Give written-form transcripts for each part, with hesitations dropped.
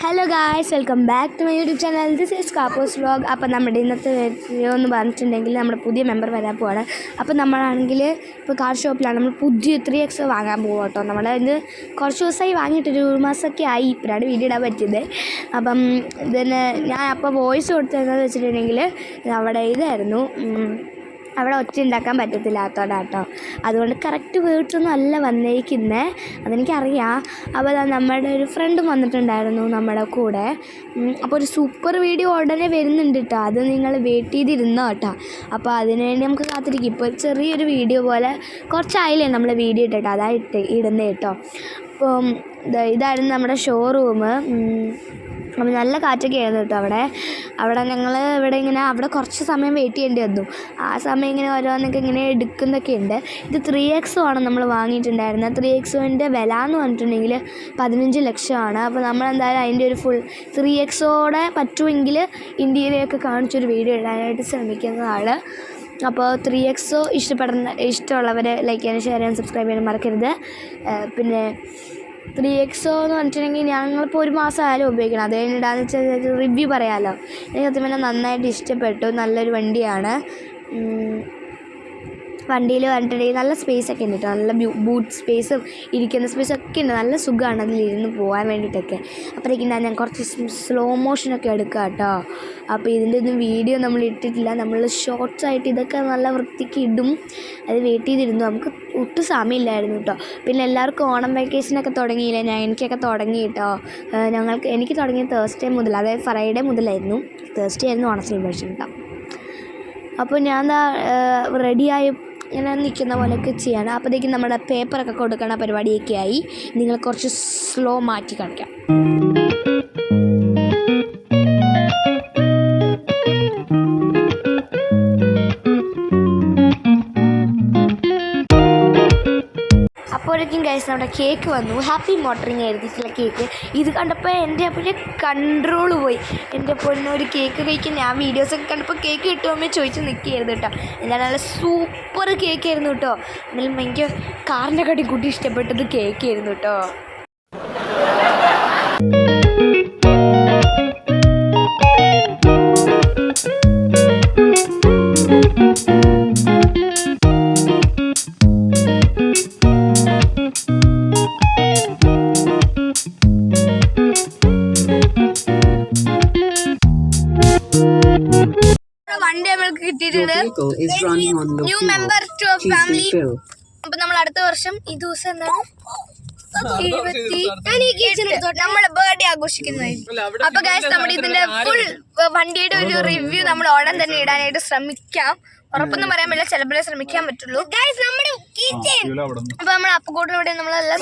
Hello guys, welcome back to my YouTube channel. This is Kappo's vlog. അപ്പോൾ നമ്മുടെ ഇന്നത്തെ video എന്ന് പറഞ്ഞിട്ടുണ്ടെങ്കിൽ നമ്മുടെ പുതിയ മെമ്പർ വരാൻ പോവാണ്. അപ്പോൾ നമ്മളാണെങ്കിൽ ഇപ്പോൾ കാർ ഷോപ്പിലാണ്. നമ്മൾ പുതിയ 3X വാങ്ങാൻ പോകും കേട്ടോ. നമ്മൾ ഇത് കുറച്ച് ദിവസമായി വാങ്ങിയിട്ട് 1 മാസമൊക്കെ ആയി. ഇപ്പോഴാണ് വീഡിയോ ഇടാൻ പറ്റിയത്. അപ്പം ഇതിന് ഞാൻ അപ്പോൾ വോയിസ് കൊടുത്തതെന്ന് വെച്ചിട്ടുണ്ടെങ്കിൽ അവിടെ ഇതായിരുന്നു, അവിടെ ഒച്ച ഉണ്ടാക്കാൻ പറ്റത്തില്ലാത്തോടാട്ടോ. അതുകൊണ്ട് കറക്റ്റ് വേർഡ്സൊന്നും അല്ല വന്നിരിക്കുന്നത്, അതെനിക്കറിയാം. അപ്പോൾ നമ്മുടെ ഒരു ഫ്രണ്ടും വന്നിട്ടുണ്ടായിരുന്നു നമ്മുടെ കൂടെ. അപ്പോൾ ഒരു സൂപ്പർ വീഡിയോ ഉടനെ വരുന്നുണ്ട് കേട്ടോ. അത് നിങ്ങൾ വെയിറ്റ് ചെയ്തിരുന്നോ കേട്ടോ. അപ്പോൾ അതിനുവേണ്ടി നമുക്ക് കാത്തിരിക്കും. ഇപ്പോൾ ചെറിയൊരു വീഡിയോ പോലെ കുറച്ചായില്ലേ നമ്മൾ വീഡിയോ ഇട്ടിട്ടോ, അതായിട്ട് ഇടുന്നത് കേട്ടോ. അപ്പം ഇതായിരുന്നു നമ്മുടെ ഷോറൂം. അപ്പം നല്ല കാറ്റൊക്കെ ആയിരുന്നു കേട്ടോ അവിടെ ഞങ്ങൾ ഇവിടെ അവിടെ കുറച്ച് സമയം വെയിറ്റ് ചെയ്യേണ്ടി വന്നു. ആ സമയം ഇങ്ങനെ ഓരോന്നൊക്കെ ഇങ്ങനെ എടുക്കുന്നൊക്കെ ഉണ്ട്. ഇത് 3X ആണ് നമ്മൾ വാങ്ങിയിട്ടുണ്ടായിരുന്നത്. 3Xൻ്റെ വില എന്ന് പറഞ്ഞിട്ടുണ്ടെങ്കിൽ 15 ലക്ഷമാണ്. അപ്പോൾ നമ്മളെന്തായാലും അതിൻ്റെ ഒരു ഫുൾ 3Xോടെ പറ്റുമെങ്കിൽ ഇന്ത്യയിലേക്ക് കാണിച്ചൊരു വീഡിയോ ഇടാനായിട്ട് ശ്രമിക്കുന്നതാണ്. അപ്പോൾ 3X ഇഷ്ടമുള്ളവർ ലൈക്ക് ചെയ്യാനും ഷെയർ ചെയ്യാനും സബ്സ്ക്രൈബ് ചെയ്യാനും മറക്കരുത്. പിന്നെ 3X എന്ന് പറഞ്ഞിട്ടുണ്ടെങ്കിൽ ഞങ്ങളിപ്പോൾ 1 മാസം ആയാലും ഉപയോഗിക്കണം. അത് കഴിഞ്ഞിട്ടാന്ന് വെച്ചാൽ റിവ്യൂ പറയാമല്ലോ. എനിക്ക് സത്യം പറഞ്ഞാൽ നന്നായിട്ട് ഇഷ്ടപ്പെട്ടു. നല്ലൊരു വണ്ടിയാണ്. വണ്ടിയിൽ പറഞ്ഞിട്ടുണ്ടെങ്കിൽ നല്ല സ്പേസൊക്കെ ഉണ്ട് കേട്ടോ. നല്ല ബൂട്ട് സ്പേസും ഇരിക്കുന്ന സ്പേസൊക്കെ ഉണ്ട്. നല്ല സുഖമാണ് അതിലിരുന്ന് പോകാൻ വേണ്ടിയിട്ടൊക്കെ. അപ്പോഴേക്കും ഞാൻ കുറച്ച് സ്ലോ മോഷനൊക്കെ എടുക്കുക കേട്ടോ. അപ്പോൾ ഇതിൻ്റെ ഒന്നും വീഡിയോ നമ്മൾ ഇട്ടിട്ടില്ല. നമ്മൾ ഷോർട്സ് ആയിട്ട് ഇതൊക്കെ നല്ല വൃത്തിക്ക് ഇടും. അത് വെയിറ്റ് ചെയ്തിരുന്നു. നമുക്ക് ഒട്ടും സമയമില്ലായിരുന്നു കേട്ടോ. പിന്നെ എല്ലാവർക്കും ഓണം വെക്കേഷനൊക്കെ തുടങ്ങിയില്ലേ. എനിക്കൊക്കെ തുടങ്ങി കേട്ടോ. എനിക്ക് തുടങ്ങിയത് തേഴ്സ്ഡേ മുതൽ, അതായത് ഫ്രൈഡേ മുതലായിരുന്നു. തേഴ്സ്ഡേ ആയിരുന്നു ഓണം സെലിബ്രേഷൻ കേട്ടോ. അപ്പോൾ ഞാൻ റെഡിയായി ഇങ്ങനെ നിൽക്കുന്ന പോലെയൊക്കെ ചെയ്യണം. അപ്പോഴത്തേക്കും നമ്മുടെ പേപ്പറൊക്കെ കൊടുക്കണ പരിപാടിയൊക്കെ ആയി. നിങ്ങൾ കുറച്ച് സ്ലോ മാറ്റി കാണിക്കാം. അപ്പോഴേക്കും ഗൈസ് നമ്മുടെ കേക്ക് വന്നു. ഹാപ്പി മോട്ടറിങ് എഴുതിയിട്ടുള്ള കേക്ക്. ഇത് കണ്ടപ്പോൾ എൻ്റെ അപ്പോഴേ കൺട്രോൾ പോയി. എൻ്റെ പൊന്നൊരു കേക്ക് കഴിക്കാൻ ഞാൻ വീഡിയോസൊക്കെ കണ്ടപ്പോൾ കേക്ക് കിട്ടുമ്പോൾ ചോദിച്ച് നിൽക്കുകയായിരുന്നു കേട്ടോ. എന്നാൽ നല്ല സൂപ്പർ കേക്കായിരുന്നു കേട്ടോ. എന്നാലും എനിക്ക് കാറിൻ്റെ കടി കൂട്ടി ഇഷ്ടപ്പെട്ടത് കേക്കായിരുന്നു കേട്ടോ. വണ്ടി നമ്മൾക്ക് കിട്ടിയിട്ടുണ്ട്. New member to family. അപ്പൊ നമ്മൾ അടുത്ത വർഷം ഈ ദിവസം എന്താണ് നമ്മുടെ ബർത്ത്ഡേ ആഘോഷിക്കുന്നത്. അപ്പൊ ഗൈസ് നമ്മുടെ ഇതിന്റെ ഫുൾ വണ്ടിയുടെ ഒരു റിവ്യൂ നമ്മൾ ഉടൻ തന്നെ ഇടാനായിട്ട് ശ്രമിക്കാം. ഉറപ്പൊന്നും പറയാൻ പറ്റില്ല, ചിലപ്പോഴേ ശ്രമിക്കാൻ പറ്റുള്ളൂ. അപ്പൊ നമ്മൾ അപ്പക്കൂട്ടിലൂടെ നമ്മളെല്ലാം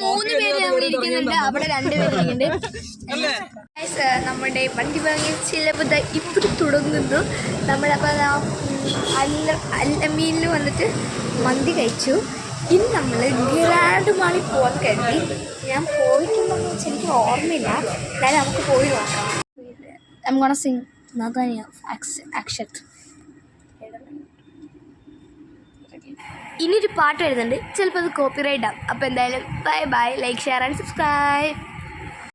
3 പേര് അവിടെ ഇരിക്കുന്നുണ്ട്, അവിടെ 2 പേര് ഇരിക്കുന്നുണ്ട്. നമ്മുടെ വണ്ടി വാങ്ങിയ ചിലപ്പോൾ ഇപ്പോൾ തുടങ്ങുന്നു. നമ്മളപ്പോൾ അല്ലമീനിൽ വന്നിട്ട് മന്തി കഴിച്ചു. ഇനി നമ്മൾ ഗ്രാൻഡ് മാളിൽ പോകാൻ കരുതി. ഞാൻ പോയിട്ടുണ്ടെന്ന് വെച്ചാൽ എനിക്ക് ഓർമ്മയില്ല. എന്നാലും നമുക്ക് പോയി നോക്കാം. I'm gonna sing Nadanya Akshat. ഇനിയൊരു പാട്ട് വരുന്നുണ്ട്, ചിലപ്പോൾ അത് കോപ്പിറൈറ്റ് ആവും. അപ്പോൾ എന്തായാലും bye bye, like share and subscribe.